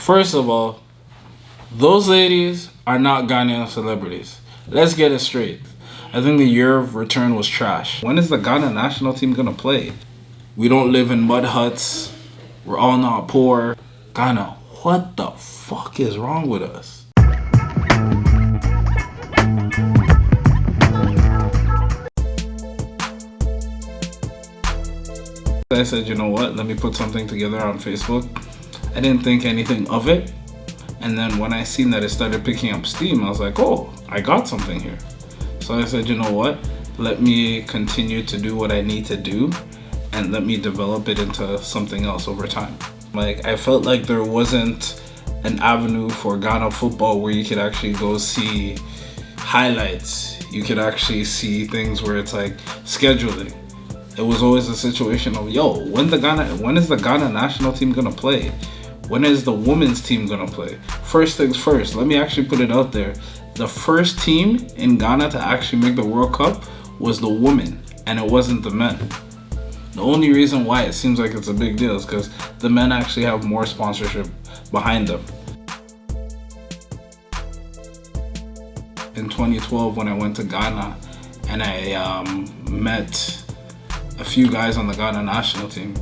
First of all, those ladies are not Ghanaian celebrities. Let's get it straight. I think the year of return was trash. When is the Ghana national team gonna play? We don't live in mud huts. We're all not poor. Ghana, what the fuck is wrong with us? I said, you know what? Let me put something together on Facebook. I didn't think anything of it. And then when I seen that it started picking up steam, I was like, oh, I got something here. So I said, you know what? Let me continue to do what I need to do and let me develop it into something else over time. Like, I felt like there wasn't an avenue for Ghana football where you could actually go see highlights. You could actually see things where it's like scheduling. It was always a situation of, yo, when is the Ghana national team gonna play? When is the women's team gonna play? First things first, let me actually put it out there. The first team in Ghana to actually make the World Cup was the women, and it wasn't the men. The only reason why it seems like it's a big deal is because the men actually have more sponsorship behind them. In 2012, when I went to Ghana and I met a few guys on the Ghana national team,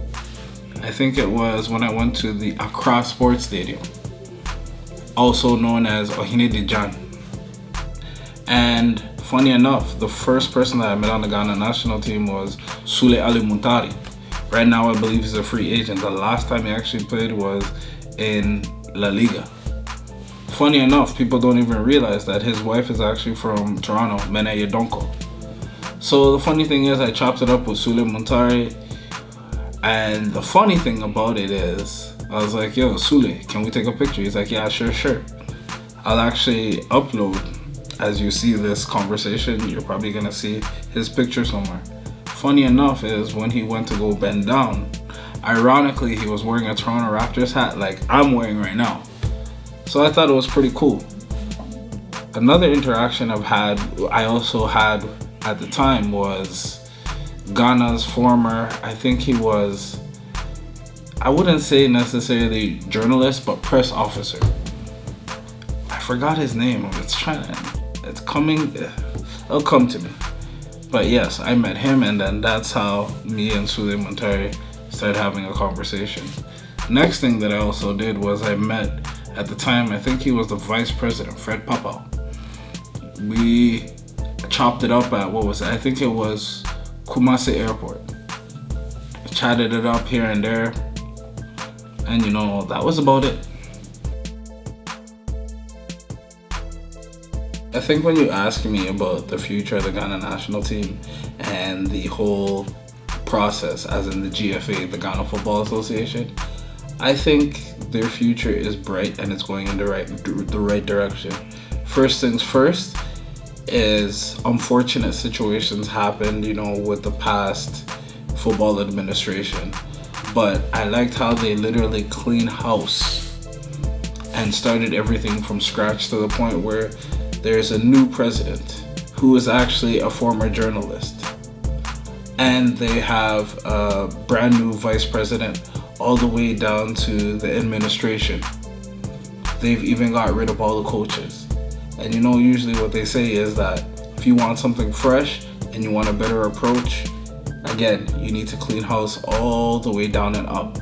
I think it was when I went to the Accra Sports Stadium, also known as Ohene-Dijan. And funny enough, the first person that I met on the Ghana national team was Sule Ali Muntari. Right now, I believe he's a free agent. The last time he actually played was in La Liga. Funny enough, people don't even realize that his wife is actually from Toronto, Mena Yedonko. So the funny thing is, I chopped it up with Sule Muntari. And the funny thing about it is, I was like, yo, Sule, can we take a picture? He's like, yeah, sure. I'll actually upload. As you see this conversation, you're probably gonna see his picture somewhere. Funny enough is when he went to go bend down, ironically, he was wearing a Toronto Raptors hat like I'm wearing right now. So I thought it was pretty cool. Another interaction I also had at the time was Ghana's former, I think he was, I wouldn't say necessarily journalist, but press officer. I forgot his name. It'll come to me. But yes, I met him, and then that's how me and Sule Muntari started having a conversation. Next thing that I also did was I met, at the time, I think he was the vice president, Fred Papau. We chopped it up at, I think it was Kumasi Airport. Chatted it up here and there, and that was about it. I think when you ask me about the future of the Ghana national team and the whole process, as in the GFA, the Ghana Football Association, I think their future is bright and it's going in the right direction. First things first is unfortunate situations happened, with the past football administration. But I liked how they literally cleaned house and started everything from scratch to the point where there's a new president who is actually a former journalist. And they have a brand new vice president all the way down to the administration. They've even got rid of all the coaches. And usually what they say is that if you want something fresh and you want a better approach, again, you need to clean house all the way down and up.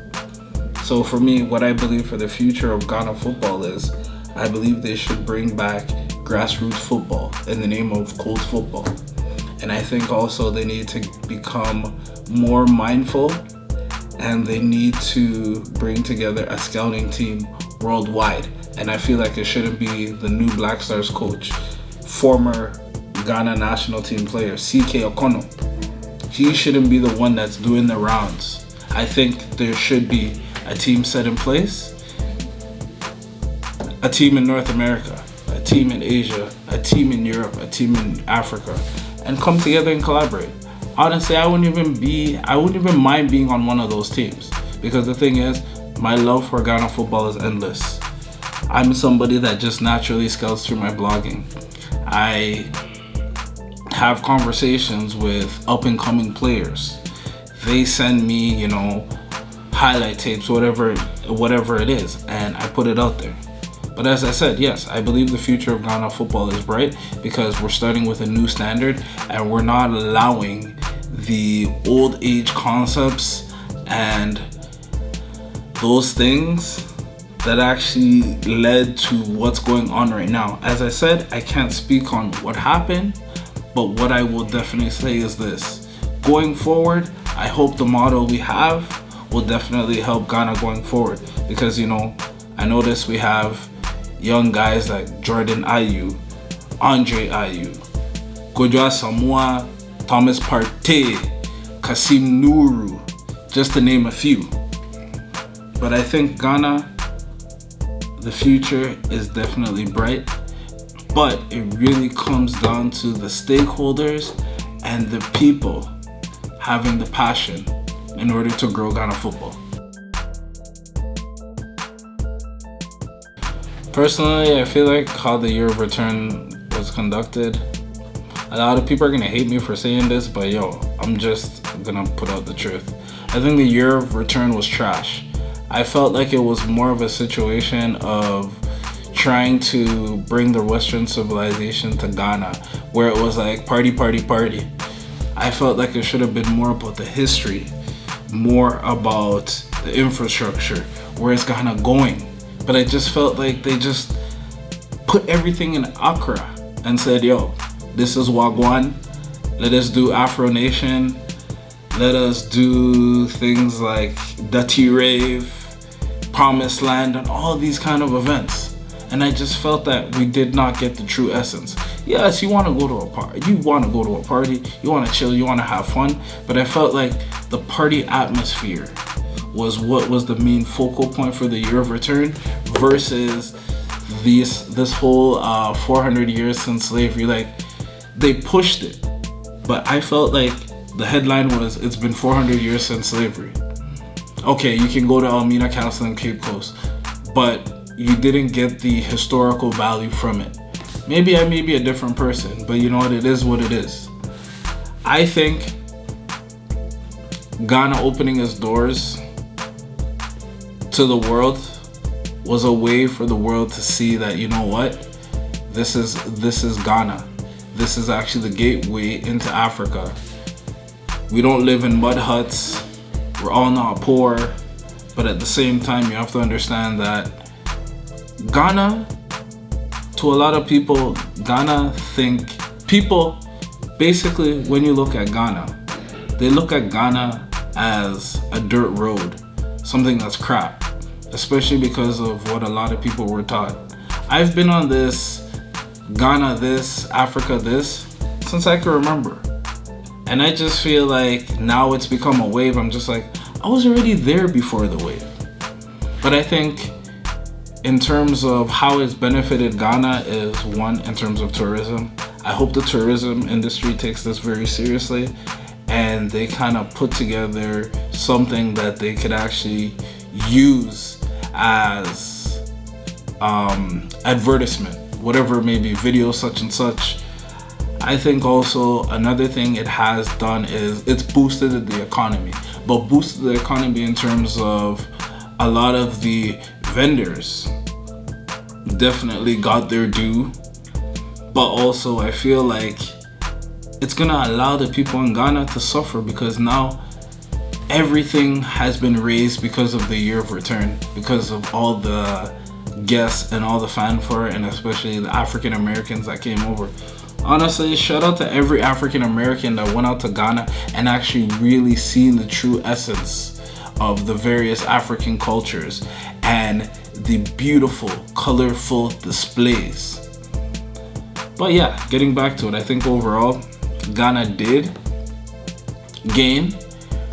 So for me, what I believe for the future of Ghana football is, I believe they should bring back grassroots football in the name of cold football. And I think also they need to become more mindful, and they need to bring together a scouting team worldwide. And I feel like it shouldn't be the new Black Stars coach, former Ghana national team player, CK Okono. He shouldn't be the one that's doing the rounds. I think there should be a team set in place, a team in North America, a team in Asia, a team in Europe, a team in Africa, and come together and collaborate. Honestly, I wouldn't even mind being on one of those teams, because the thing is, my love for Ghana football is endless. I'm somebody that just naturally scouts through my blogging. I have conversations with up and coming players. They send me, highlight tapes, whatever it is, and I put it out there. But as I said, yes, I believe the future of Ghana football is bright because we're starting with a new standard and we're not allowing the old age concepts and those things that actually led to what's going on right now. As I said, I can't speak on what happened, but what I will definitely say is this. Going forward, I hope the model we have will definitely help Ghana going forward because, you know, I noticed we have young guys like Jordan Ayew, Andre Ayew, Kodjo Asamoah, Thomas Partey, Kasim Nuru, just to name a few. But I think Ghana, the future is definitely bright, but it really comes down to the stakeholders and the people having the passion in order to grow Ghana football. Personally, I feel like how the year of return was conducted, a lot of people are gonna hate me for saying this, but yo, I'm just gonna put out the truth. I think the year of return was trash. I felt like it was more of a situation of trying to bring the Western civilization to Ghana, where it was like party, party, party. I felt like it should have been more about the history, more about the infrastructure, where is Ghana going? But I just felt like they just put everything in Accra and said, yo, this is Wagwan. Let us do Afro Nation. Let us do things like Dirty Rave, Promised Land, and all these kind of events. And I just felt that we did not get the true essence. Yes, you want to go to a party. You want to go to a party. You want to chill. You want to have fun. But I felt like the party atmosphere was what was the main focal point for the year of return versus this whole 400 years since slavery. Like, they pushed it, but I felt like the headline was, it's been 400 years since slavery. Okay, you can go to Elmina Castle and Cape Coast, but you didn't get the historical value from it. Maybe I may be a different person, but you know what, it is what it is. I think Ghana opening its doors to the world was a way for the world to see that, you know what, this is Ghana. This is actually the gateway into Africa. We don't live in mud huts. We're all not poor. But at the same time, you have to understand that Ghana, to a lot of people, people basically, when you look at Ghana, they look at Ghana as a dirt road, something that's crap, especially because of what a lot of people were taught. I've been on this Ghana this, Africa this, since I can remember. And I just feel like now it's become a wave. I'm just like, I was already there before the wave. But I think in terms of how it's benefited Ghana is, one, in terms of tourism. I hope the tourism industry takes this very seriously and they kind of put together something that they could actually use as advertisement, whatever it may be, video such and such. I think also another thing it has done is it's boosted the economy, but boosted the economy in terms of a lot of the vendors definitely got their due, but also I feel like it's gonna allow the people in Ghana to suffer because now everything has been raised because of the year of return, because of all the guests and all the fanfare, and especially the African Americans that came over. Honestly, shout out to every African American that went out to Ghana and actually really seen the true essence of the various African cultures and the beautiful, colorful displays. But yeah, getting back to it, I think overall, Ghana did gain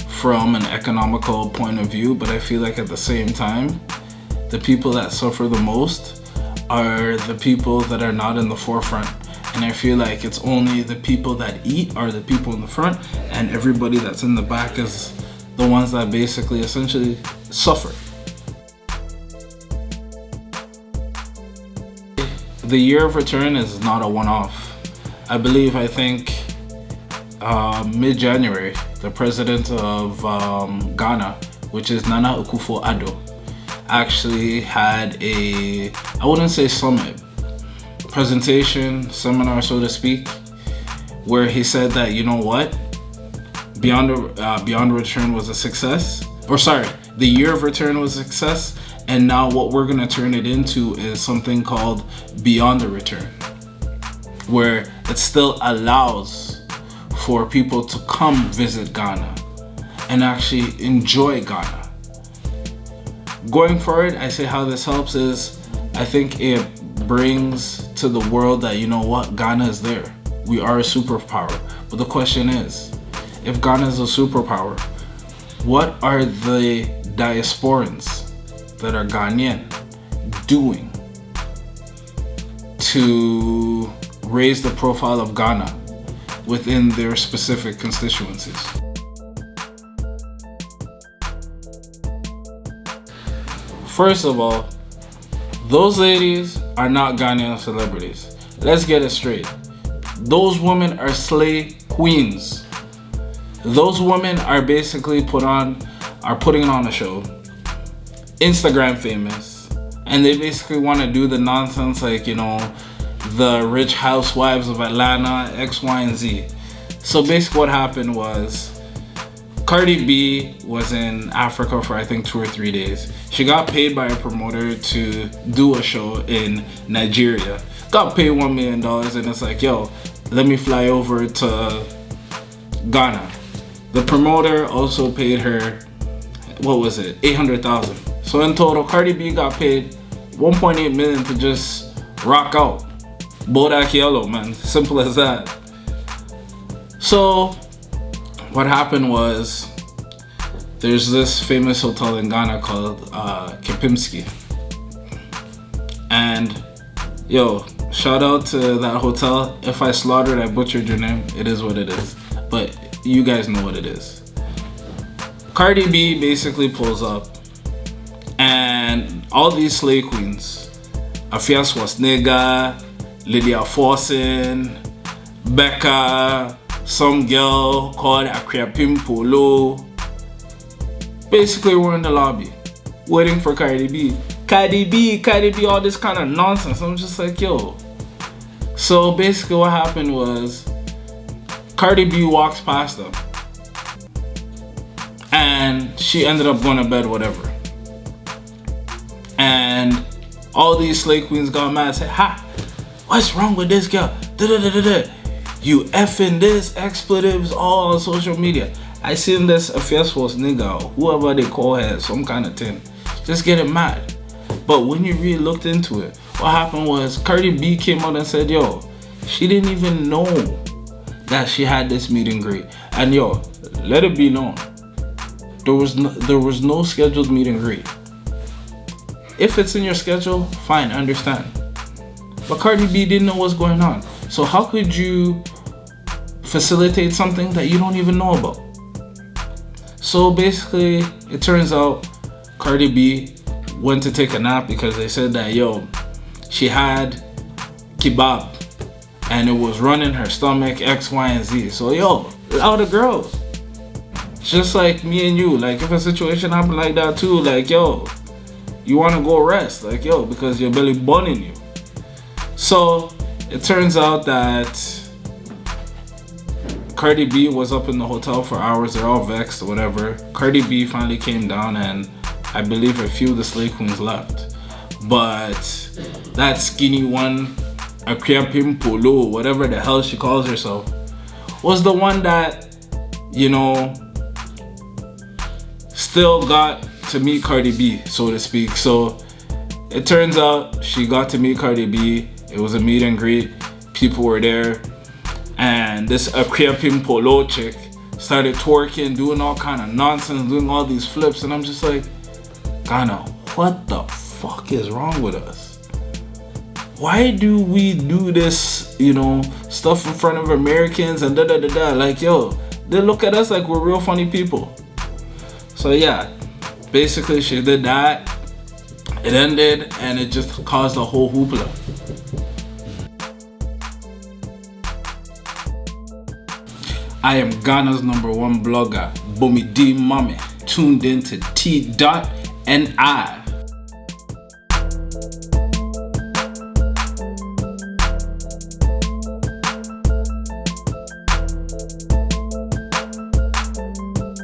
from an economical point of view, but I feel like at the same time, the people that suffer the most are the people that are not in the forefront. And I feel like it's only the people that eat are the people in the front, and everybody that's in the back is the ones that basically essentially suffer. The year of return is not a one-off. I think mid-January, the president of Ghana which is Nana Akufo-Addo, actually had a, I wouldn't say summit, presentation, seminar, so to speak, where he said that, you know what, Beyond Return was a success, or sorry, the year of return was a success, and now what we're gonna turn it into is something called Beyond the Return, where it still allows for people to come visit Ghana and actually enjoy Ghana. Going forward, I say how this helps is, I think it brings to the world that, you know what, Ghana is there. We are a superpower. But the question is, if Ghana is a superpower, what are the diasporans that are Ghanaian doing to raise the profile of Ghana within their specific constituencies? First of all, those ladies are not Ghanaian celebrities. Let's get it straight. Those women are slay queens. Those women are basically putting on a show, Instagram famous, and they basically want to do the nonsense like, you know, the Rich Housewives of Atlanta, X, Y, and Z. So basically what happened was, Cardi B was in Africa for I think 2 or 3 days. She got paid by a promoter to do a show in Nigeria. Got paid $1 million, and it's like, yo, let me fly over to Ghana. The promoter also paid her, what was it, 800,000. So in total, Cardi B got paid 1.8 million to just rock out. Bodak yellow, man, simple as that. So what happened was, there's this famous hotel in Ghana called Kempinski. And yo, shout out to that hotel. If I slaughtered, I butchered your name, it is what it is. But you guys know what it is. Cardi B basically pulls up, and all these slay queens, Afia Swasnega, Lydia Forsen, Becca, some girl called Akriapim Polo, basically we're in the lobby waiting for Cardi B. Cardi B, all this kind of nonsense. I'm just like, yo. So basically what happened was, Cardi B walks past them, and she ended up going to bed, whatever. And all these slay queens got mad and said, ha, what's wrong with this girl? You effing this, expletives all on social media. I seen this Afiaswas nigga, whoever they call her, some kind of thing, just getting mad. But when you really looked into it, what happened was Cardi B came out and said, yo, she didn't even know that she had this meet and greet. And yo, let it be known, there was no scheduled meet and greet. If it's in your schedule, fine, I understand. But Cardi B didn't know what's going on. So how could you facilitate something that you don't even know about? So basically, it turns out Cardi B went to take a nap because they said that, yo, she had kebab and it was running her stomach, X, Y, and Z. So yo, allow the girls. Just like me and you, like if a situation happened like that too, like yo, you want to go rest, like yo, because your belly burning you. So it turns out that Cardi B was up in the hotel for hours. They're all vexed or whatever. Cardi B finally came down, and I believe a few of the slay queens left. But that skinny one, Akriapim Polo, whatever the hell she calls herself, was the one that, you know, still got to meet Cardi B, so to speak. So it turns out she got to meet Cardi B. It was a meet and greet. People were there. And this Akriapim Polo chick started twerking, doing all kind of nonsense, doing all these flips. And I'm just like, Ghana, what the fuck is wrong with us? Why do we do this, you know, stuff in front of Americans and da-da-da-da? Like, yo, they look at us like we're real funny people. So yeah, basically she did that. It ended and it just caused a whole hoopla. I am Ghana's #1 blogger, Bomi D Mame. tuned in to T.and I.